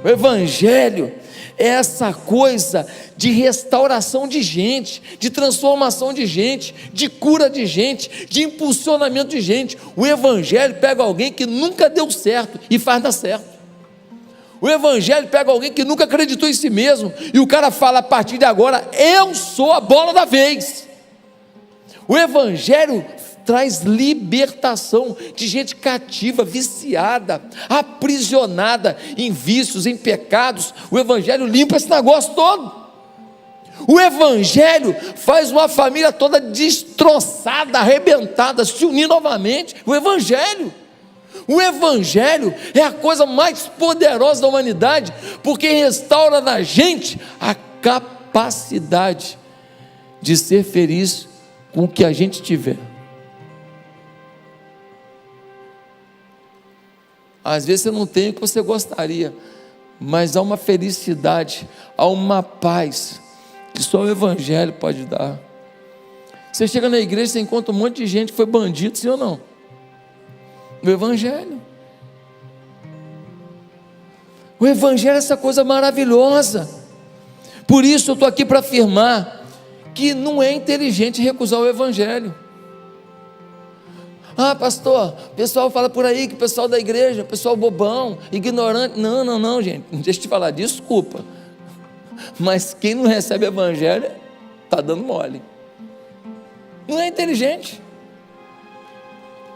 O Evangelho é essa coisa de restauração de gente, de transformação de gente, de cura de gente, de impulsionamento de gente. O Evangelho pega alguém que nunca deu certo e faz dar certo. O Evangelho pega alguém que nunca acreditou em si mesmo e o cara fala: a partir de agora eu sou a bola da vez. O Evangelho traz libertação de gente cativa, viciada, aprisionada em vícios, em pecados. O Evangelho limpa esse negócio todo. O Evangelho faz uma família toda destroçada, arrebentada, se unir novamente. O Evangelho é a coisa mais poderosa da humanidade, porque restaura na gente a capacidade de ser feliz com o que a gente tiver. Às vezes você não tem o que você gostaria, mas há uma felicidade, há uma paz que só o Evangelho pode dar. Você chega na igreja, você encontra um monte de gente que foi bandido, sim ou não? O Evangelho é essa coisa maravilhosa. Por isso eu estou aqui para afirmar que não é inteligente recusar o Evangelho. Ah, pastor, o pessoal fala por aí que o pessoal da igreja, o pessoal bobão, ignorante. Não, gente, deixa eu te falar, desculpa, mas quem não recebe o Evangelho está dando mole, não é inteligente.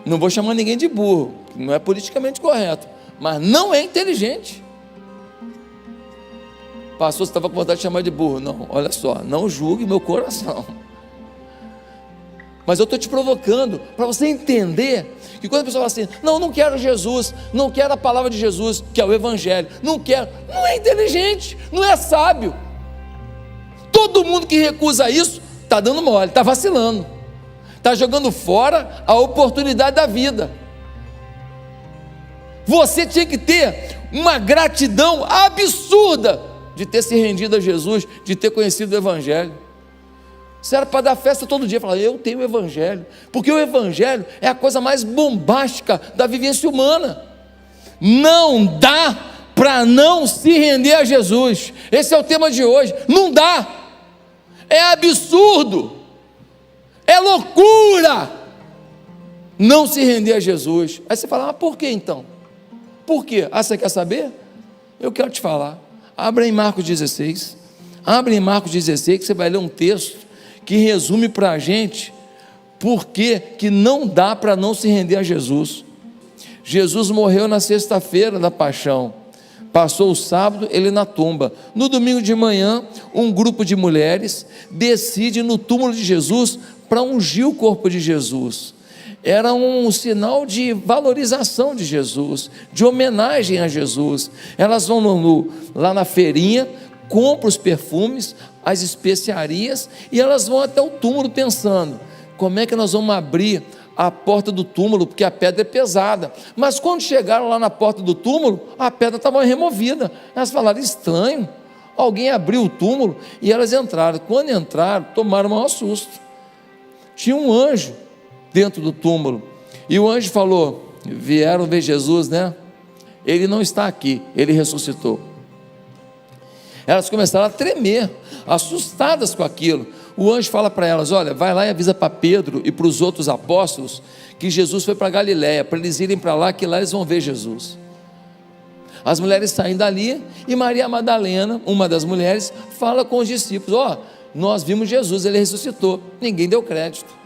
Não vou chamar ninguém de burro, não é politicamente correto, mas não é inteligente. Pastor, você estava com vontade de chamar de burro? Não, olha só, não julgue meu coração, mas eu estou te provocando para você entender que quando a pessoa fala assim: não quero Jesus, não quero a palavra de Jesus, que é o Evangelho, não é inteligente, não é sábio. Todo mundo que recusa isso está dando mole, está vacilando, está jogando fora a oportunidade da vida. Você tinha que ter uma gratidão absurda de ter se rendido a Jesus, de ter conhecido o Evangelho. Você era para dar festa todo dia, falar: eu tenho o Evangelho, porque o Evangelho é a coisa mais bombástica da vivência humana. Não dá para não se render a Jesus. Esse é o tema de hoje. Não dá, é absurdo, é loucura não se render a Jesus. Aí você fala: mas por que então? Por quê? Ah, você quer saber? Eu quero te falar. Abra em Marcos 16, que você vai ler um texto que resume para a gente por que não dá para não se render a Jesus. Jesus morreu na sexta-feira da paixão, passou o sábado ele na tumba. No domingo de manhã, um grupo de mulheres decide no túmulo de Jesus para ungir o corpo de Jesus. Era um sinal de valorização de Jesus, de homenagem a Jesus. Elas vão lá na feirinha, compram os perfumes, as especiarias, e elas vão até o túmulo pensando: como é que nós vamos abrir a porta do túmulo, porque a pedra é pesada. Mas quando chegaram lá na porta do túmulo, a pedra estava removida. Elas falaram: estranho, alguém abriu o túmulo, e elas entraram. Quando entraram, tomaram o maior susto. Tinha um anjo dentro do túmulo, e o anjo falou: vieram ver Jesus, né? Ele não está aqui, ele ressuscitou. Elas começaram a tremer, assustadas com aquilo. O anjo fala para elas: olha, vai lá e avisa para Pedro e para os outros apóstolos que Jesus foi para Galiléia, para eles irem para lá, que lá eles vão ver Jesus. As mulheres saem dali, e Maria Madalena, uma das mulheres, fala com os discípulos: ó, nós vimos Jesus, ele ressuscitou. Ninguém deu crédito.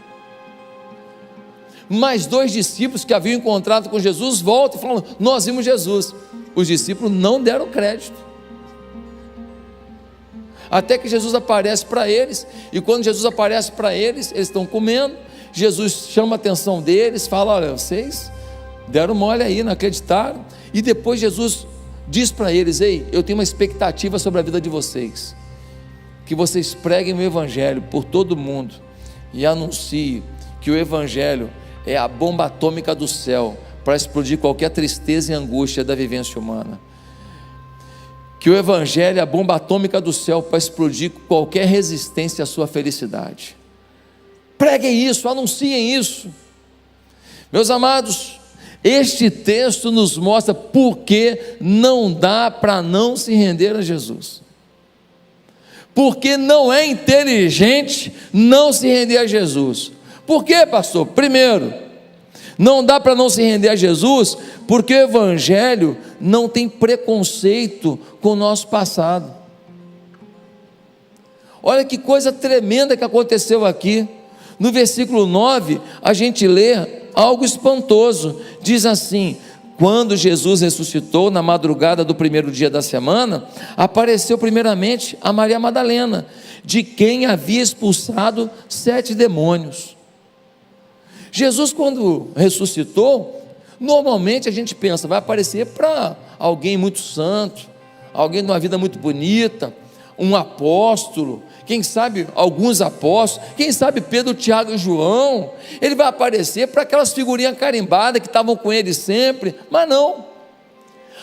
Mais 2 discípulos que haviam encontrado com Jesus voltam e falam: nós vimos Jesus. Os discípulos não deram crédito. Até que Jesus aparece para eles, e quando Jesus aparece para eles, eles estão comendo. Jesus chama a atenção deles, fala: olha, vocês deram mole aí, não acreditaram. E depois Jesus diz para eles: ei, eu tenho uma expectativa sobre a vida de vocês, que vocês preguem o Evangelho por todo mundo e anunciem que o Evangelho é a bomba atômica do céu para explodir qualquer tristeza e angústia da vivência humana. Que o Evangelho é a bomba atômica do céu para explodir qualquer resistência à sua felicidade. Preguem isso, anunciem isso. Meus amados, Este texto nos mostra por que não dá para não se render a Jesus. Porque não é inteligente não se render a Jesus. Por quê, pastor? Primeiro, não dá para não se render a Jesus, porque o Evangelho não tem preconceito com o nosso passado. Olha que coisa tremenda que aconteceu aqui. No versículo 9, a gente lê algo espantoso. Diz assim: quando Jesus ressuscitou na madrugada do primeiro dia da semana, apareceu primeiramente a Maria Madalena, de quem havia expulsado 7 demônios. Jesus, quando ressuscitou, normalmente a gente pensa, vai aparecer para alguém muito santo, alguém de uma vida muito bonita, um apóstolo, quem sabe alguns apóstolos, quem sabe Pedro, Tiago e João. Ele vai aparecer para aquelas figurinhas carimbadas que estavam com ele sempre, mas não.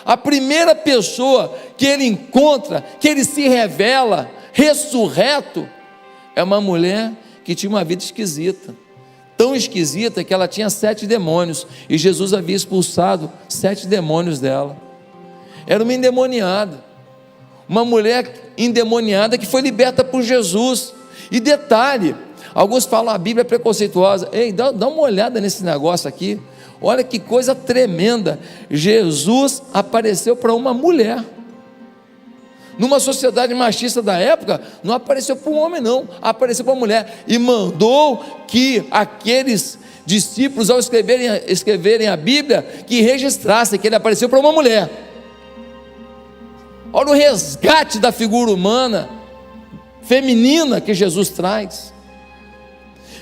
A primeira pessoa que ele encontra, que ele se revela ressurreto, é uma mulher que tinha uma vida esquisita, tão esquisita que ela tinha 7 demônios, e Jesus havia expulsado 7 demônios dela. Era uma endemoniada, uma mulher endemoniada que foi liberta por Jesus. E detalhe, alguns falam a Bíblia é preconceituosa. Ei, dá uma olhada nesse negócio aqui, olha que coisa tremenda. Jesus apareceu para uma mulher. Numa sociedade machista da época, não apareceu para um homem não, apareceu para uma mulher, e mandou que aqueles discípulos, ao escreverem a Bíblia, que registrassem que ele apareceu para uma mulher. Olha o resgate da figura humana, feminina, que Jesus traz.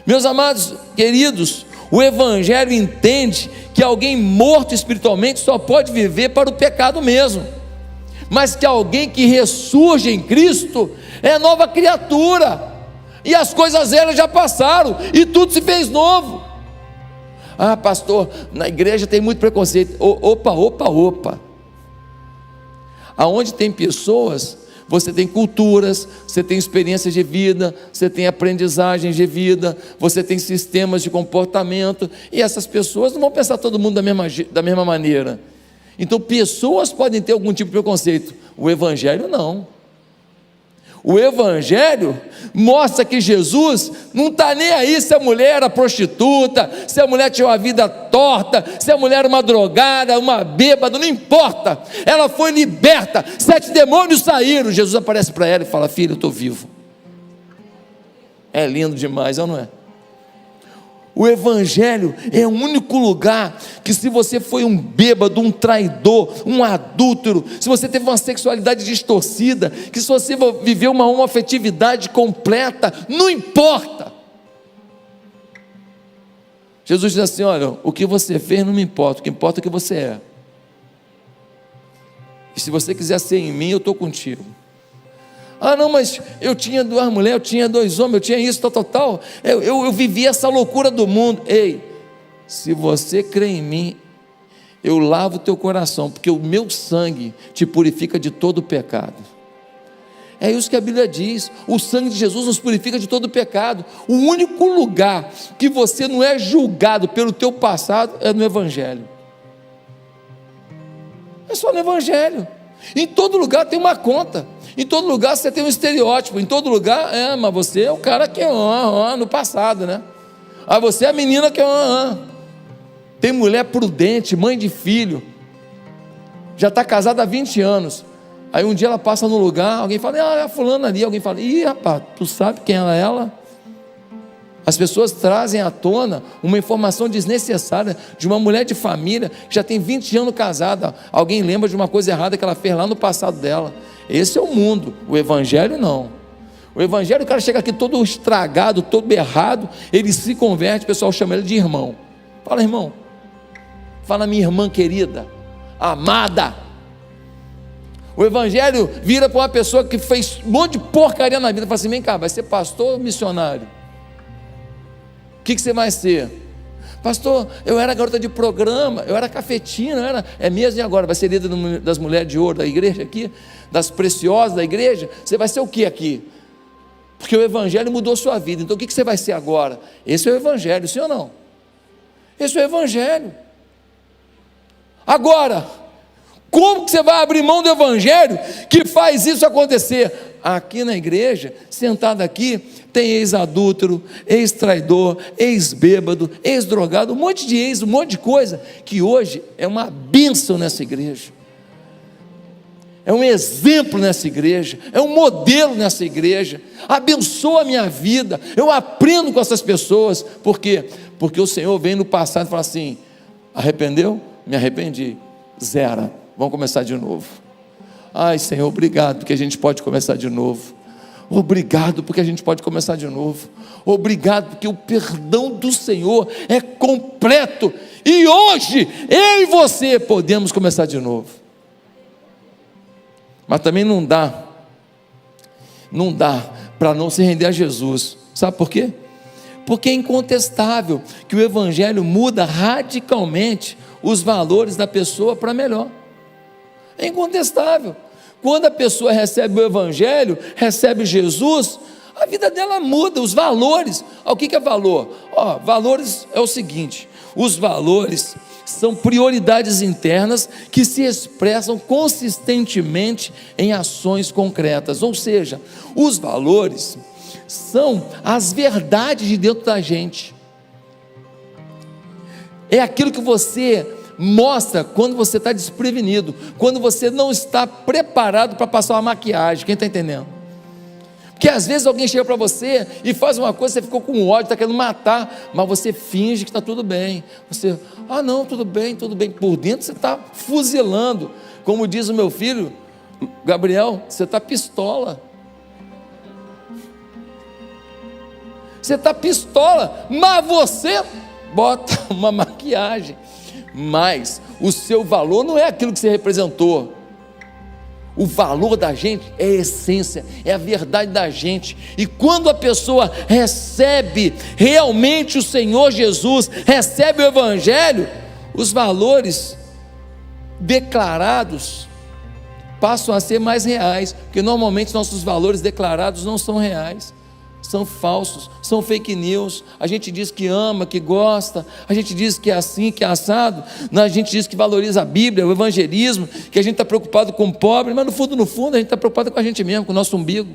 Meus amados queridos, o Evangelho entende que alguém morto espiritualmente só pode viver para o pecado mesmo, mas que alguém que ressurge em Cristo é nova criatura, e as coisas velhas já passaram, e tudo se fez novo. Ah, pastor, na igreja tem muito preconceito. Opa. Aonde tem pessoas, você tem culturas, você tem experiências de vida, você tem aprendizagens de vida, você tem sistemas de comportamento, e essas pessoas não vão pensar todo mundo da mesma maneira. Então pessoas podem ter algum tipo de preconceito, o Evangelho não. O Evangelho mostra que Jesus não está nem aí se a mulher era prostituta, se a mulher tinha uma vida torta, se a mulher era uma drogada, uma bêbada, não importa. Ela foi liberta, 7 demônios saíram. Jesus aparece para ela e fala: filha, eu estou vivo. É lindo demais, ou não é? O Evangelho é o único lugar que, se você foi um bêbado, um traidor, um adúltero, se você teve uma sexualidade distorcida, que se você viveu uma homoafetividade completa, não importa. Jesus diz assim: olha, o que você fez não me importa, o que importa é o que você é. E se você quiser ser em mim, eu estou contigo. Ah não, mas eu tinha 2 mulheres, eu tinha 2 homens, eu tinha isso, tal, eu vivi essa loucura do mundo. Ei, se você crê em mim, eu lavo o teu coração, porque o meu sangue te purifica de todo o pecado. É isso que a Bíblia diz, o sangue de Jesus nos purifica de todo o pecado. O único lugar que você não é julgado pelo teu passado é no Evangelho. É só no Evangelho. Em todo lugar tem uma conta, em todo lugar você tem um estereótipo, em todo lugar, mas você é o cara que no passado, né? Ah, você é a menina que Tem mulher prudente, mãe de filho, já está casada há 20 anos, aí um dia ela passa no lugar, alguém fala: é a fulana ali, alguém fala: ih rapaz, tu sabe quem ela é? Ela? As pessoas trazem à tona uma informação desnecessária de uma mulher de família que já tem 20 anos casada. Alguém lembra de uma coisa errada que ela fez lá no passado dela. Esse é o mundo, o Evangelho não. O Evangelho, o cara chega aqui todo estragado, todo errado, ele se converte, o pessoal chama ele de irmão. Fala, irmão. Fala, minha irmã querida, amada. O Evangelho vira para uma pessoa que fez um monte de porcaria na vida, fala assim: vem cá, vai ser pastor ou missionário? O que você vai ser? Pastor, eu era garota de programa, eu era cafetina, é mesmo, e agora? Vai ser líder das mulheres de ouro da igreja aqui, das preciosas da igreja? Você vai ser o que aqui? Porque o Evangelho mudou sua vida, então o que você vai ser agora? Esse é o Evangelho, sim ou não? Esse é o Evangelho. Agora, como que você vai abrir mão do evangelho que faz isso acontecer? Aqui na igreja, sentado aqui, tem ex-adúltero, ex-traidor, ex-bêbado, ex-drogado, um monte de ex, um monte de coisa, que hoje é uma bênção nessa igreja, é um exemplo nessa igreja, é um modelo nessa igreja, abençoa a minha vida, eu aprendo com essas pessoas. Por quê? Porque o Senhor vem no passado e fala assim: arrependeu? Me arrependi. Zera, vamos começar de novo. Ai, Senhor, obrigado porque a gente pode começar de novo. Obrigado porque a gente pode começar de novo. Obrigado porque o perdão do Senhor é completo, e hoje eu e você podemos começar de novo. Mas também não dá para não se render a Jesus. Sabe por quê? Porque é incontestável que o evangelho muda radicalmente os valores da pessoa para melhor. É incontestável. Quando a pessoa recebe o evangelho, recebe Jesus, a vida dela muda, os valores. O que é valor? Valores é o seguinte: os valores são prioridades internas que se expressam consistentemente em ações concretas. Ou seja, os valores são as verdades de dentro da gente. É aquilo que você mostra quando você está desprevenido, quando você não está preparado para passar uma maquiagem. Quem está entendendo? Porque às vezes alguém chega para você e faz uma coisa, você ficou com ódio, está querendo matar, mas você finge que está tudo bem. Você, não, tudo bem. Por dentro você está fuzilando. Como diz o meu filho, Gabriel, você está pistola. Você está pistola, mas você bota uma maquiagem. Mas o seu valor não é aquilo que você representou. O valor da gente é a essência, é a verdade da gente. E quando a pessoa recebe realmente o Senhor Jesus, recebe o evangelho, os valores declarados passam a ser mais reais, porque normalmente nossos valores declarados não são reais, são falsos, são fake news. A gente diz que ama, que gosta, a gente diz que é assim, que é assado, a gente diz que valoriza a Bíblia, o evangelismo, que a gente está preocupado com o pobre, mas no fundo a gente está preocupado com a gente mesmo, com o nosso umbigo.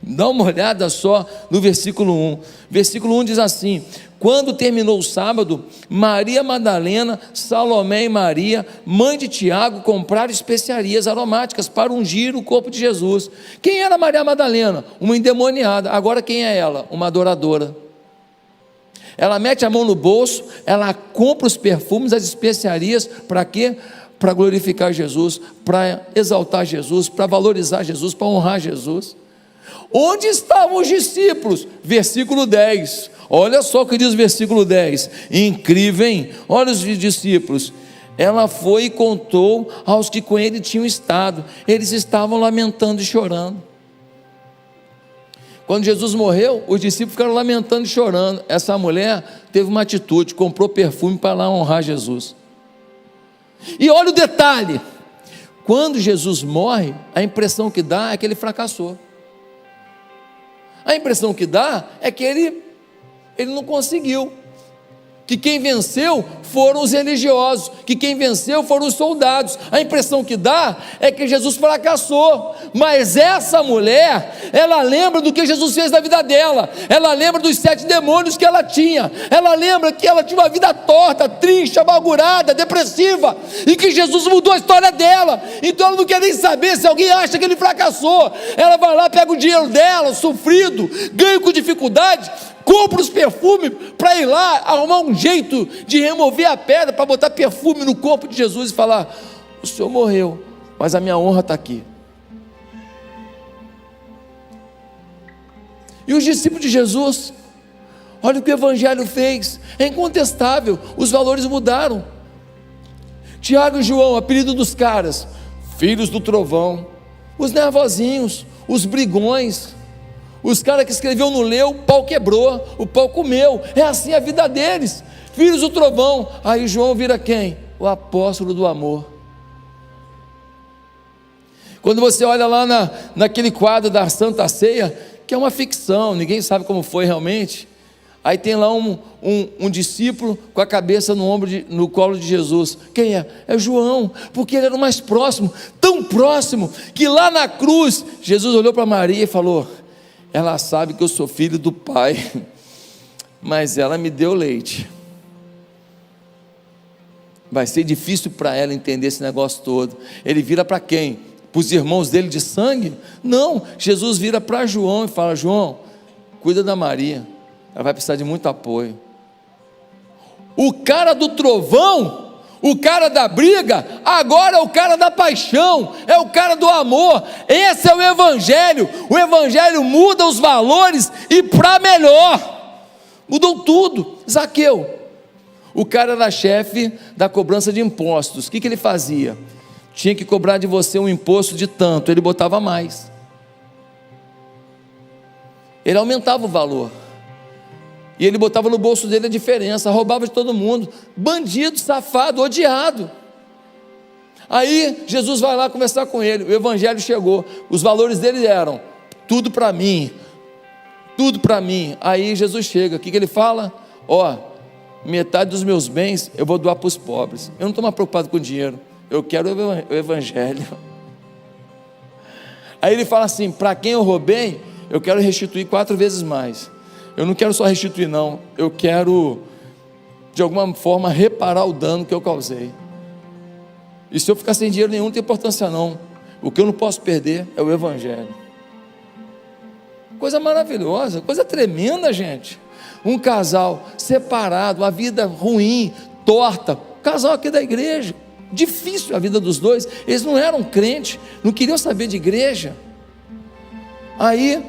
Dá uma olhada só no versículo 1. Versículo 1 diz assim: quando terminou o sábado, Maria Madalena, Salomé e Maria, mãe de Tiago, compraram especiarias aromáticas para ungir o corpo de Jesus. Quem era Maria Madalena? Uma endemoniada. Agora quem é ela? Uma adoradora. Ela mete a mão no bolso, ela compra os perfumes, as especiarias, para quê? Para glorificar Jesus, para exaltar Jesus, para valorizar Jesus, para honrar Jesus. Onde estavam os discípulos? Versículo 10, olha só o que diz o versículo 10, incrível, hein? Olha os discípulos. Ela foi e contou aos que com ele tinham estado, eles estavam lamentando e chorando. Quando Jesus morreu, os discípulos ficaram lamentando e chorando. Essa mulher teve uma atitude, comprou perfume para lá honrar Jesus. E olha o detalhe: quando Jesus morre, a impressão que dá é que ele fracassou. A impressão que dá é que ele não conseguiu, que quem venceu foram os religiosos, que quem venceu foram os soldados. A impressão que dá é que Jesus fracassou, mas essa mulher, ela lembra do que Jesus fez na vida dela, ela lembra dos 7 demônios que ela tinha, ela lembra que ela tinha uma vida torta, triste, amargurada, depressiva, e que Jesus mudou a história dela. Então ela não quer nem saber se alguém acha que ele fracassou. Ela vai lá, pega o dinheiro dela, sofrido, ganha com dificuldade, compra os perfumes para ir lá arrumar um jeito de remover a pedra, para botar perfume no corpo de Jesus e falar: o Senhor morreu, mas a minha honra está aqui. E os discípulos de Jesus, olha o que o evangelho fez, é incontestável, os valores mudaram. Tiago e João, apelido dos caras, filhos do trovão, os nervosinhos, os brigões, os caras que escreveu no leu, o pau quebrou, o pau comeu. É assim a vida deles, filhos do trovão. Aí João vira quem? O apóstolo do amor. Quando você olha lá naquele quadro da Santa Ceia, que é uma ficção, ninguém sabe como foi realmente, Aí tem lá um discípulo com a cabeça no colo de Jesus. Quem é? É João, porque ele era o mais próximo, tão próximo, que lá na cruz, Jesus olhou para Maria e falou: ela sabe que eu sou filho do Pai, mas ela me deu leite. Vai ser difícil para ela entender esse negócio todo. Ele vira para quem? Para os irmãos dele de sangue? Não, Jesus vira para João e fala: João, cuida da Maria, ela vai precisar de muito apoio. O cara do trovão, o cara da briga, agora é o cara da paixão, é o cara do amor. Esse é o Evangelho. O Evangelho muda os valores e para melhor, mudou tudo. Zaqueu, o cara era chefe da cobrança de impostos. O que ele fazia? Tinha que cobrar de você um imposto de tanto, ele botava mais, ele aumentava o valor, e ele botava no bolso dele a diferença, roubava de todo mundo, bandido, safado, odiado. Aí Jesus vai lá conversar com ele, o Evangelho chegou, os valores dele eram: tudo para mim, tudo para mim. Aí Jesus chega, o que ele fala? Metade dos meus bens eu vou doar para os pobres, eu não estou mais preocupado com dinheiro, eu quero o Evangelho. Aí ele fala assim: para quem eu roubei, eu quero restituir 4 vezes mais. Eu não quero só restituir não, eu quero de alguma forma reparar o dano que eu causei. E se eu ficar sem dinheiro nenhum, não tem importância não. O que eu não posso perder é o Evangelho. Coisa maravilhosa, coisa tremenda, gente. Um casal separado, a vida ruim, torta, casal aqui da igreja, difícil a vida dos dois, eles não eram crentes, não queriam saber de igreja. Aí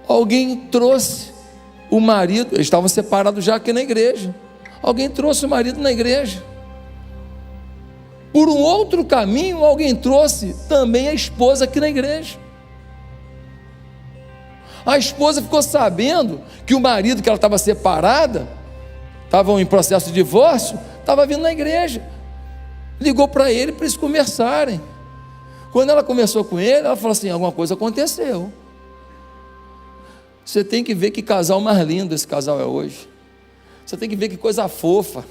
alguém trouxe o marido, eles estavam separados já aqui na igreja, alguém trouxe o marido na igreja. Por um outro caminho, alguém trouxe também a esposa aqui na igreja. A esposa ficou sabendo que o marido, que ela estava separada, estavam em processo de divórcio, estava vindo na igreja, ligou para ele para eles conversarem. Quando ela conversou com ele, ela falou assim: alguma coisa aconteceu. Você tem que ver que casal mais lindo esse casal é hoje. Você tem que ver que coisa fofa.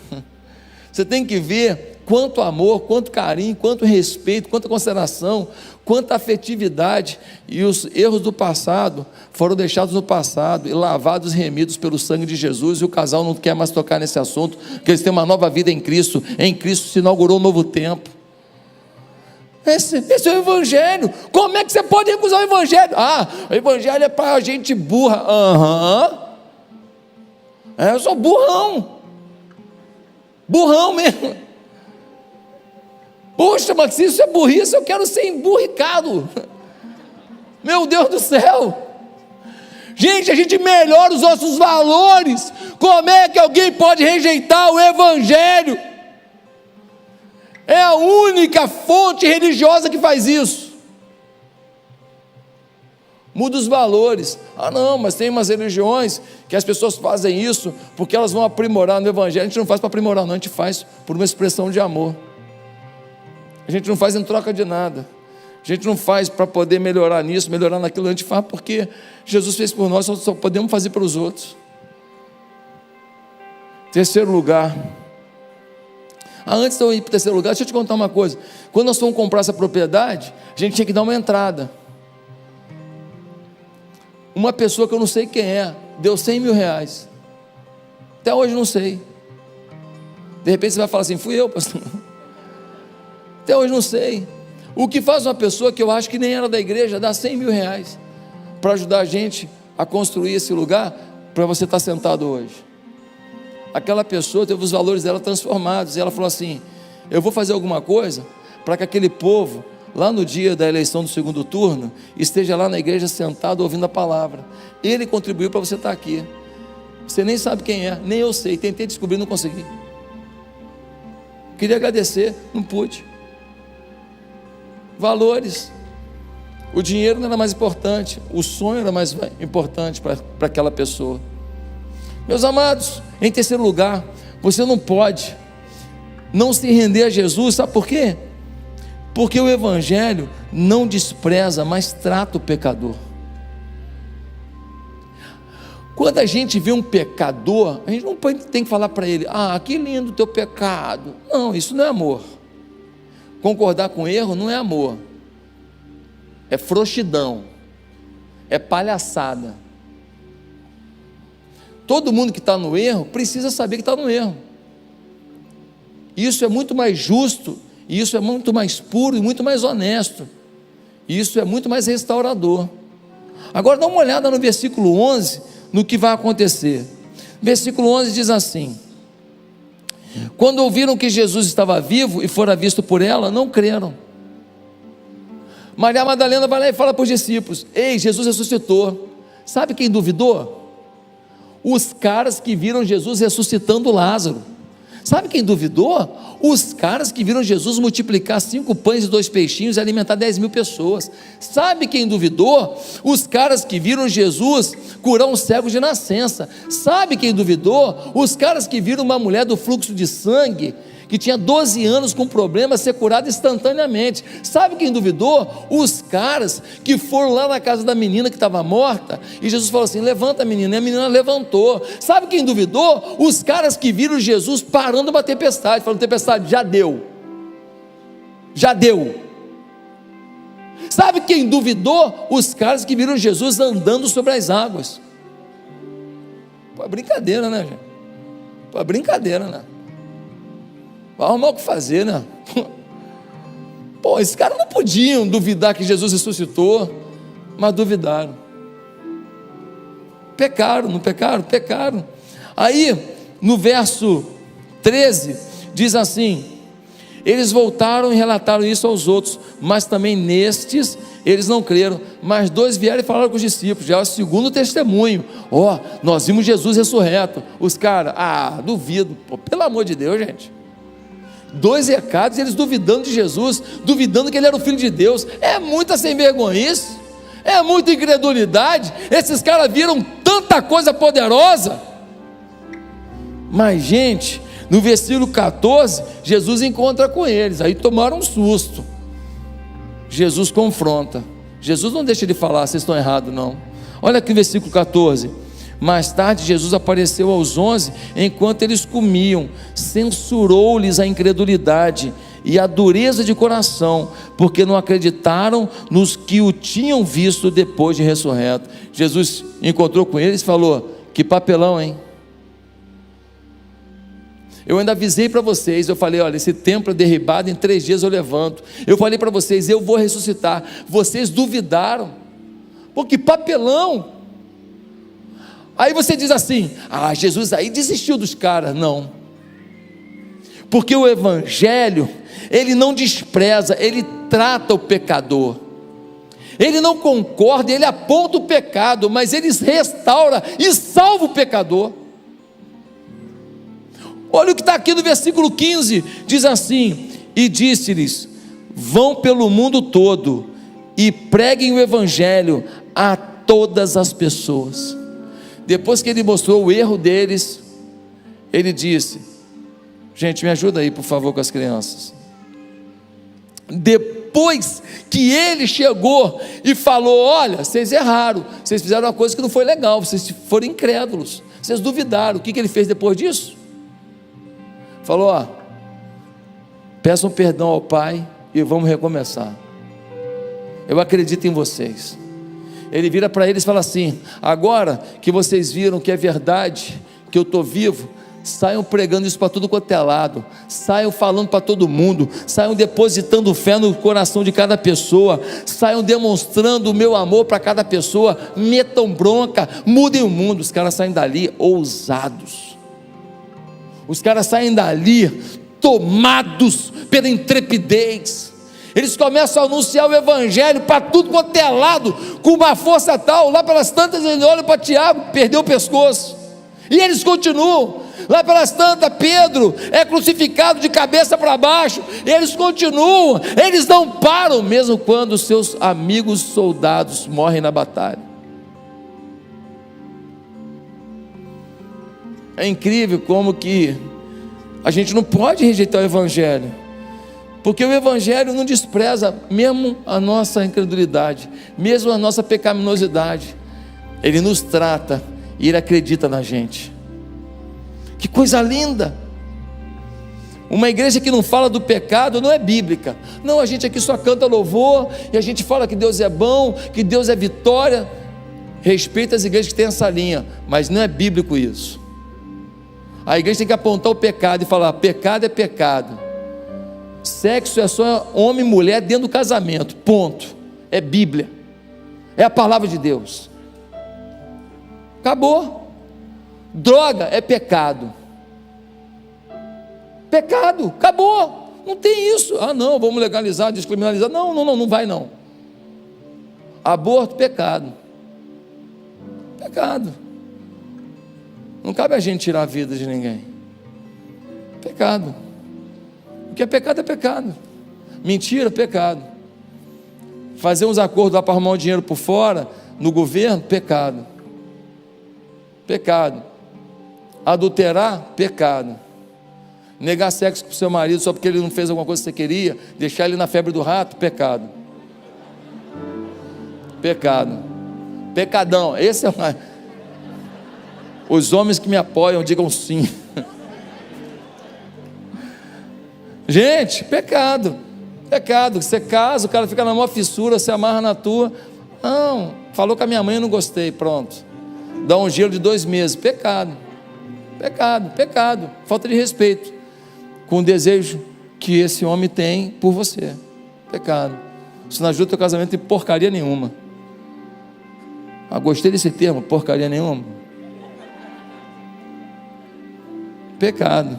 Você tem que ver quanto amor, quanto carinho, quanto respeito, quanta consideração, quanta afetividade. E os erros do passado foram deixados no passado e lavados e remidos pelo sangue de Jesus. E o casal não quer mais tocar nesse assunto, porque eles têm uma nova vida em Cristo. Em Cristo se inaugurou um novo tempo. Esse é o Evangelho. Como é que você pode recusar o Evangelho? O Evangelho é para gente burra. Eu sou burrão mesmo. Poxa, mas se isso é burrice, eu quero ser emburricado. Meu Deus do céu. Gente, a gente melhora os nossos valores. Como é que alguém pode rejeitar o Evangelho? É a única fonte religiosa que faz isso. Muda os valores. Não, mas tem umas religiões que as pessoas fazem isso porque elas vão aprimorar no Evangelho. A gente não faz para aprimorar não, a gente faz por uma expressão de amor. A gente não faz em troca de nada. A gente não faz para poder melhorar nisso, melhorar naquilo. A gente faz porque Jesus fez por nós, só podemos fazer para os outros. Terceiro lugar. Antes de eu ir para o terceiro lugar, deixa eu te contar uma coisa. Quando nós fomos comprar essa propriedade, a gente tinha que dar uma entrada. Uma pessoa que eu não sei quem é, deu 100 mil reais. Até hoje não sei. De repente você vai falar assim: fui eu, pastor. Até hoje não sei. O que faz uma pessoa que eu acho que nem era da igreja dar 100 mil reais para ajudar a gente a construir esse lugar para você estar sentado hoje? Aquela pessoa teve os valores dela transformados, e ela falou assim: eu vou fazer alguma coisa para que aquele povo, lá no dia da eleição do segundo turno, esteja lá na igreja sentado ouvindo a palavra. Ele contribuiu para você estar aqui. Você nem sabe quem é, nem eu sei, tentei descobrir, não consegui. Queria agradecer, não pude. Valores. O dinheiro não era mais importante, o sonho era mais importante para aquela pessoa. Meus amados, em terceiro lugar, você não pode não se render a Jesus. Sabe por quê? Porque o Evangelho não despreza, mas trata o pecador. Quando a gente vê um pecador, a gente não tem que falar para ele: ah, que lindo o teu pecado. Não, isso não é amor. Concordar com erro não é amor, é frouxidão, é palhaçada. Todo mundo que está no erro precisa saber que está no erro. Isso é muito mais justo, isso é muito mais puro e muito mais honesto, isso é muito mais restaurador. Agora dá uma olhada no versículo 11, no que vai acontecer. Versículo 11 diz assim: quando ouviram que Jesus estava vivo e fora visto por ela, não creram. Maria Madalena vai lá e fala para os discípulos: ei, Jesus ressuscitou. Sabe quem duvidou? Os caras que viram Jesus ressuscitando Lázaro. Sabe quem duvidou? Os caras que viram Jesus multiplicar 5 pães e 2 peixinhos e alimentar 10.000 pessoas. Sabe quem duvidou? Os caras que viram Jesus curar um cego de nascença. Sabe quem duvidou? Os caras que viram uma mulher do fluxo de sangue, que tinha 12 anos com problema, ser curada instantaneamente. Sabe quem duvidou? Os caras que foram lá na casa da menina que estava morta, e Jesus falou assim: levanta, menina, e a menina levantou. Sabe quem duvidou? Os caras que viram Jesus parando uma tempestade, falando: tempestade, já deu, já deu. Sabe quem duvidou? Os caras que viram Jesus andando sobre as águas. Pô, é brincadeira, né, gente? Pô, é brincadeira, né? Vai arrumar o que fazer, né? Pô, esses caras não podiam duvidar que Jesus ressuscitou, mas duvidaram. Pecaram, não pecaram? Pecaram. Aí, no verso 13, diz assim: eles voltaram e relataram isso aos outros, mas também nestes eles não creram. Mas 2 vieram e falaram com os discípulos, já é o segundo testemunho: ó, nós vimos Jesus ressurreto. Os caras: ah, duvido. Pô, pelo amor de Deus, gente. 2 recados, eles duvidando de Jesus, duvidando que ele era o Filho de Deus. É muita sem vergonhice, é muita incredulidade. Esses caras viram tanta coisa poderosa. Mas, gente, no versículo 14, Jesus encontra com eles, aí tomaram um susto. Jesus confronta. Jesus não deixa de falar: vocês estão errados, não. Olha aqui o versículo 14. Mais tarde Jesus apareceu aos 11, enquanto eles comiam, censurou-lhes a incredulidade e a dureza de coração, porque não acreditaram nos que o tinham visto depois de ressurreto. Jesus encontrou com eles e falou: que papelão, hein? Eu ainda avisei para vocês, eu falei: olha, esse templo é derribado, em 3 dias eu levanto. Eu falei para vocês: eu vou ressuscitar. Vocês duvidaram. Pô, que papelão. Aí você diz assim: ah, Jesus aí desistiu dos caras. Não, porque o Evangelho, ele não despreza, ele trata o pecador. Ele não concorda, ele aponta o pecado, mas ele restaura e salva o pecador. Olha o que está aqui no versículo 15, diz assim: e disse-lhes: vão pelo mundo todo e preguem o Evangelho a todas as pessoas. Depois que ele mostrou o erro deles, ele disse: gente, me ajuda aí por favor com as crianças. Depois que ele chegou e falou: olha, vocês erraram, vocês fizeram uma coisa que não foi legal, vocês foram incrédulos, vocês duvidaram. O que ele fez depois disso? Falou: ó, peçam perdão ao Pai e vamos recomeçar. Eu acredito em vocês. Ele vira para eles e fala assim: agora que vocês viram que é verdade, que eu estou vivo, saiam pregando isso para tudo quanto é lado, saiam falando para todo mundo, saiam depositando fé no coração de cada pessoa, saiam demonstrando o meu amor para cada pessoa, metam bronca, mudem o mundo. Os caras saem dali ousados, os caras saem dali tomados pela intrepidez. Eles começam a anunciar o Evangelho para tudo quanto é lado, com uma força tal. Lá pelas tantas ele olha para Tiago, perdeu o pescoço, e eles continuam. Lá pelas tantas Pedro é crucificado de cabeça para baixo, e eles continuam. Eles não param, mesmo quando seus amigos soldados morrem na batalha. É incrível como que a gente não pode rejeitar o Evangelho, porque o Evangelho não despreza mesmo a nossa incredulidade, mesmo a nossa pecaminosidade. Ele nos trata e Ele acredita na gente. Que coisa linda! Uma igreja que não fala do pecado não é bíblica. Não, a gente aqui só canta louvor, e a gente fala que Deus é bom, que Deus é vitória. Respeita as igrejas que têm essa linha, mas não é bíblico isso. A igreja tem que apontar o pecado e falar: pecado é pecado, sexo é só homem e mulher dentro do casamento, ponto. É Bíblia, é a palavra de Deus. Acabou. Droga é pecado. Pecado, acabou. Não tem isso. Ah, não, vamos legalizar, descriminalizar. Não vai não. Aborto, pecado. Pecado. Não cabe a gente tirar a vida de ninguém. Pecado. O que é pecado. Mentira, pecado. Fazer uns acordos lá para arrumar um dinheiro por fora, no governo, pecado. Pecado. Adulterar, pecado. Negar sexo com o seu marido só porque ele não fez alguma coisa que você queria, deixar ele na febre do rato, pecado. Pecado. Pecadão. Esse é uma... Os homens que me apoiam digam sim. Gente, pecado. Pecado. Você casa, o cara fica na maior fissura, se amarra na tua. Não, falou com a minha mãe, eu não gostei, pronto. Dá um gelo de 2 meses. Pecado. Pecado. Falta de respeito com o desejo que esse homem tem por você. Pecado. Isso não ajuda o teu casamento em porcaria nenhuma. Gostei desse termo, porcaria nenhuma. Pecado.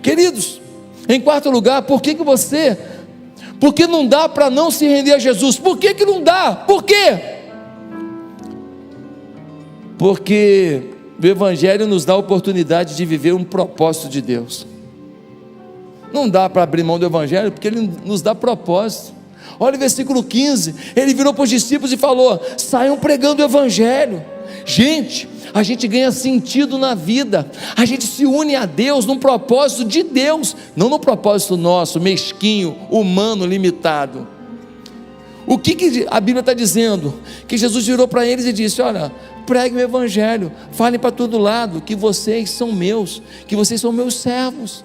Queridos, em quarto lugar, por que não dá para não se render a Jesus? Por que não dá? Por quê? Porque o Evangelho nos dá a oportunidade de viver um propósito de Deus. Não dá para abrir mão do Evangelho, porque Ele nos dá propósito. Olha o versículo 15, Ele virou para os discípulos e falou: saiam pregando o Evangelho. Gente, a gente ganha sentido na vida, a gente se une a Deus num propósito de Deus, não no propósito nosso, mesquinho, humano, limitado. O que a Bíblia está dizendo? Que Jesus virou para eles e disse: olha, preguem o Evangelho, falem para todo lado que vocês são meus, que vocês são meus servos.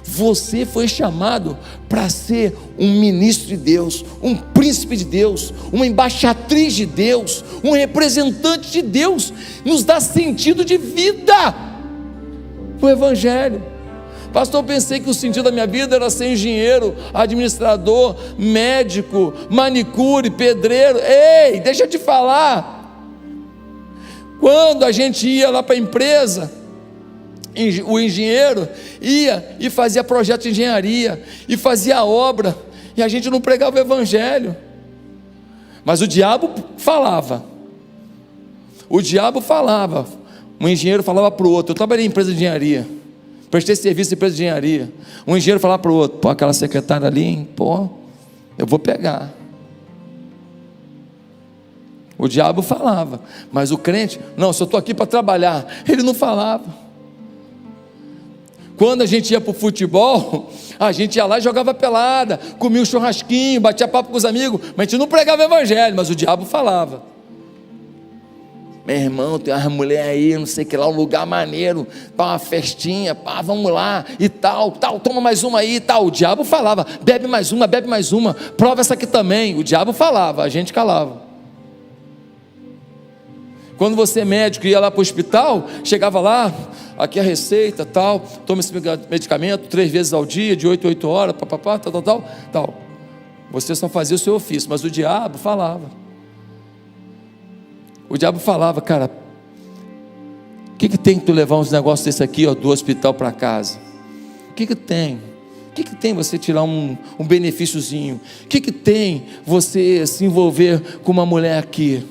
Você foi chamado para ser um ministro de Deus, um príncipe de Deus, uma embaixatriz de Deus, um representante de Deus. Nos dá sentido de vida o Evangelho. Pastor, eu pensei que o sentido da minha vida era ser engenheiro, administrador, médico, manicure, pedreiro. Ei, deixa eu te falar. Quando a gente ia lá para a empresa, o engenheiro ia e fazia projeto de engenharia, e fazia obra, e a gente não pregava o Evangelho. Mas o diabo falava. O engenheiro falava para o outro. Eu trabalhei em empresa de engenharia, prestei serviço em empresa de engenharia. Um engenheiro falava para o outro: pô, aquela secretária ali, hein? Pô, eu vou pegar. O diabo falava, mas o crente: não, se eu estou aqui para trabalhar. Ele não falava. Quando a gente ia para o futebol, a gente ia lá e jogava pelada, comia um churrasquinho, batia papo com os amigos, mas a gente não pregava o Evangelho, mas o diabo falava: meu irmão, tem uma mulher aí, não sei o que lá, um lugar maneiro, para uma festinha, pá, vamos lá, e tal, toma mais uma aí, e tal. O diabo falava: bebe mais uma, prova essa aqui também. O diabo falava, a gente calava. Quando você é médico, ia lá para o hospital, chegava lá: aqui a receita, tal, toma esse medicamento 3 vezes ao dia, de 8 a 8 horas, tal. Você só fazia o seu ofício, mas o diabo falava. O diabo falava: cara, o que tem que tu levar uns negócios desse aqui, ó, do hospital para casa? O que tem? O que tem você tirar um benefíciozinho? O que tem você se envolver com uma mulher aqui?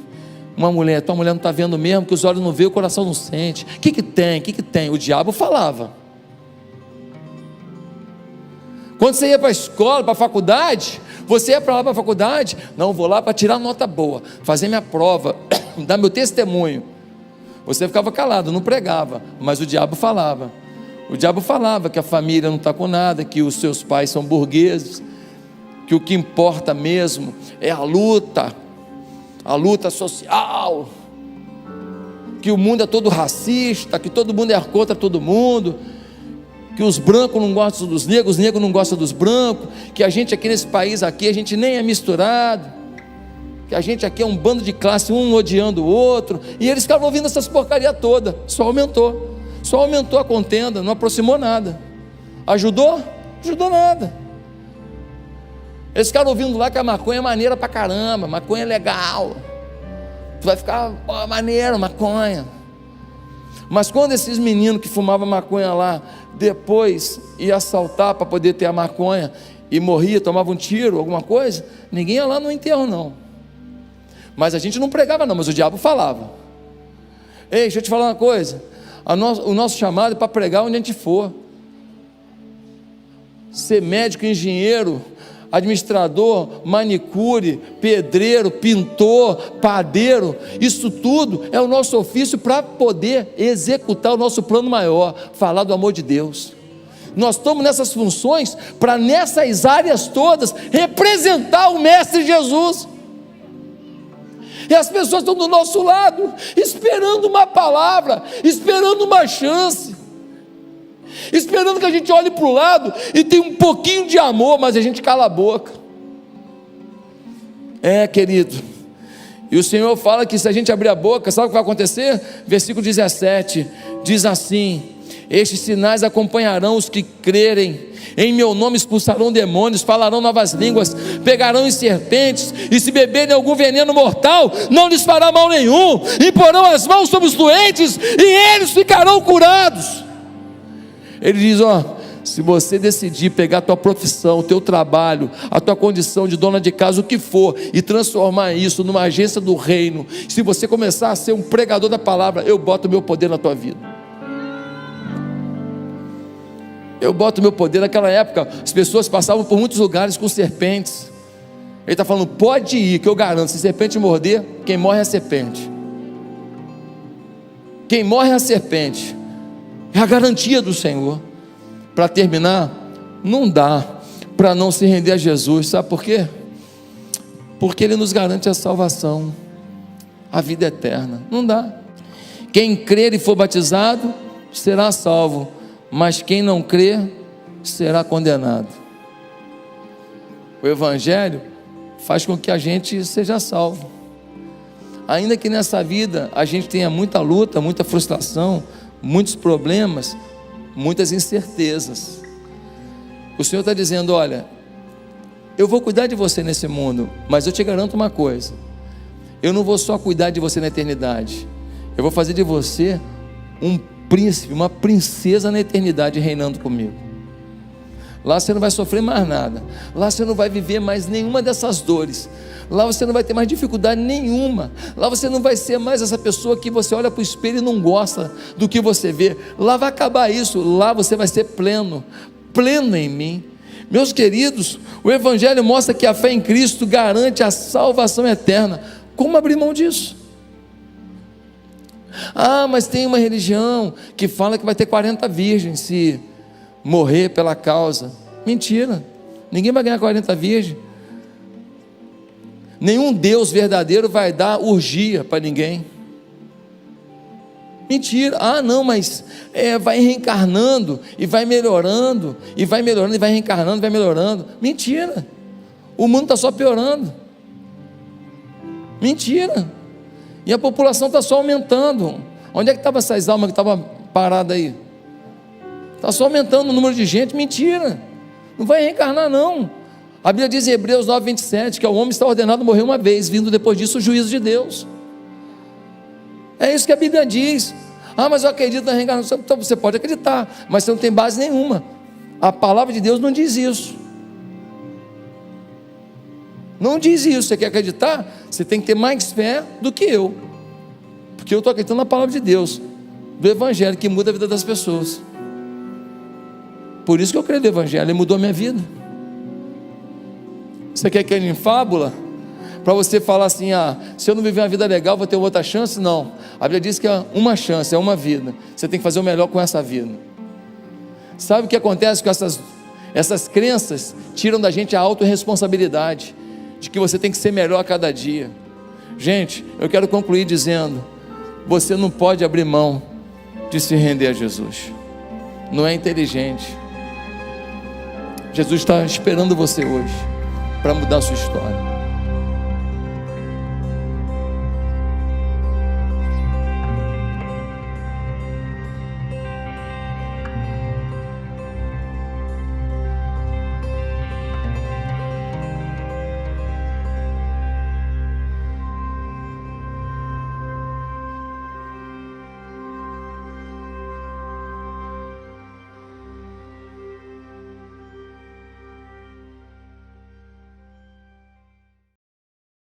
Tua mulher não está vendo mesmo, que os olhos não veem, o coração não sente. O que tem? O diabo falava. Quando você ia para a escola, para a faculdade, você ia para lá para a faculdade: não, vou lá para tirar nota boa, fazer minha prova, dar meu testemunho. Você ficava calado, não pregava, mas o diabo falava. O diabo falava que a família não está com nada, que os seus pais são burgueses, que o que importa mesmo é a luta social, que o mundo é todo racista, que todo mundo é contra todo mundo, que os brancos não gostam dos negros, os negros não gostam dos brancos, que a gente aqui nesse país aqui, a gente nem é misturado, que a gente aqui é um bando de classe, um odiando o outro, e eles ficavam ouvindo essas porcarias todas, só aumentou a contenda, não aproximou nada. Ajudou? Ajudou nada. Eles ficaram ouvindo lá que a maconha é maneira pra caramba, maconha é legal, tu vai ficar, maneiro, maconha. Mas quando esses meninos que fumavam maconha lá, depois ia assaltar para poder ter a maconha, e morria, tomava um tiro, alguma coisa, ninguém ia lá no enterro não. Mas a gente não pregava não, mas o diabo falava. Ei, deixa eu te falar uma coisa, o nosso chamado é para pregar onde a gente for. Ser médico, engenheiro, administrador, manicure, pedreiro, pintor, padeiro, isso tudo é o nosso ofício para poder executar o nosso plano maior, falar do amor de Deus. Nós estamos nessas funções para nessas áreas todas representar o Mestre Jesus. E as pessoas estão do nosso lado, esperando uma palavra, esperando uma chance, esperando que a gente olhe para o lado e tenha um pouquinho de amor, mas a gente cala a boca. Querido, e o Senhor fala que se a gente abrir a boca, sabe o que vai acontecer? Versículo 17, diz assim: estes sinais acompanharão os que crerem, em meu nome expulsarão demônios, falarão novas línguas, pegarão em serpentes, e se beberem algum veneno mortal, não lhes fará mal nenhum, imporão as mãos sobre os doentes, e eles ficarão curados. Ele diz, se você decidir pegar a tua profissão, o teu trabalho, a tua condição de dona de casa, o que for, e transformar isso numa agência do reino, se você começar a ser um pregador da palavra, eu boto o meu poder na tua vida. Eu boto o meu poder. Naquela época as pessoas passavam por muitos lugares com serpentes. Ele está falando, pode ir, que eu garanto, se serpente morder, quem morre é a serpente. Quem morre é a serpente. É a garantia do Senhor. Para terminar, não dá para não se render a Jesus. Sabe por quê? Porque Ele nos garante a salvação, a vida eterna. Não dá. Quem crer e for batizado será salvo, mas quem não crer será condenado. O Evangelho faz com que a gente seja salvo, ainda que nessa vida a gente tenha muita luta, muita frustração, muitos problemas, muitas incertezas. O Senhor está dizendo, olha, eu vou cuidar de você nesse mundo, mas eu te garanto uma coisa, eu não vou só cuidar de você na eternidade, eu vou fazer de você um príncipe, uma princesa na eternidade reinando comigo. Lá você não vai sofrer mais nada, lá você não vai viver mais nenhuma dessas dores, lá você não vai ter mais dificuldade nenhuma, lá você não vai ser mais essa pessoa que você olha para o espelho e não gosta do que você vê, lá vai acabar isso, lá você vai ser pleno em mim. Meus queridos, o Evangelho mostra que a fé em Cristo garante a salvação eterna. Como abrir mão disso? Mas tem uma religião que fala que vai ter 40 virgens se morrer pela causa. Mentira, ninguém vai ganhar 40 virgens. Nenhum Deus verdadeiro vai dar orgia para ninguém. Mentira. Não, mas vai reencarnando e vai melhorando, e vai melhorando, e vai reencarnando, e vai melhorando. Mentira, o mundo está só piorando. Mentira. E a população está só aumentando. Onde é que estavam essas almas que estavam paradas aí? Está só aumentando o número de gente. Mentira, não vai reencarnar não. A Bíblia diz em Hebreus 9:27 que o homem está ordenado a morrer uma vez, vindo depois disso o juízo de Deus. É isso que a Bíblia diz. Mas eu acredito na reencarnação. Então você pode acreditar, mas você não tem base nenhuma. A palavra de Deus não diz isso. Não diz isso. Você quer acreditar? Você tem que ter mais fé do que eu, porque eu estou acreditando na palavra de Deus, do Evangelho que muda a vida das pessoas. Por isso que eu creio no Evangelho, ele mudou a minha vida. Você quer cair em fábula? Para você falar assim, se eu não viver uma vida legal, vou ter outra chance? Não, a Bíblia diz que é uma chance, é uma vida. Você tem que fazer o melhor com essa vida. Sabe o que acontece com essas crenças? Tiram da gente a autorresponsabilidade de que você tem que ser melhor a cada dia. Gente, eu quero concluir dizendo, você não pode abrir mão de se render a Jesus. Não é inteligente. Jesus está esperando você hoje para mudar a sua história.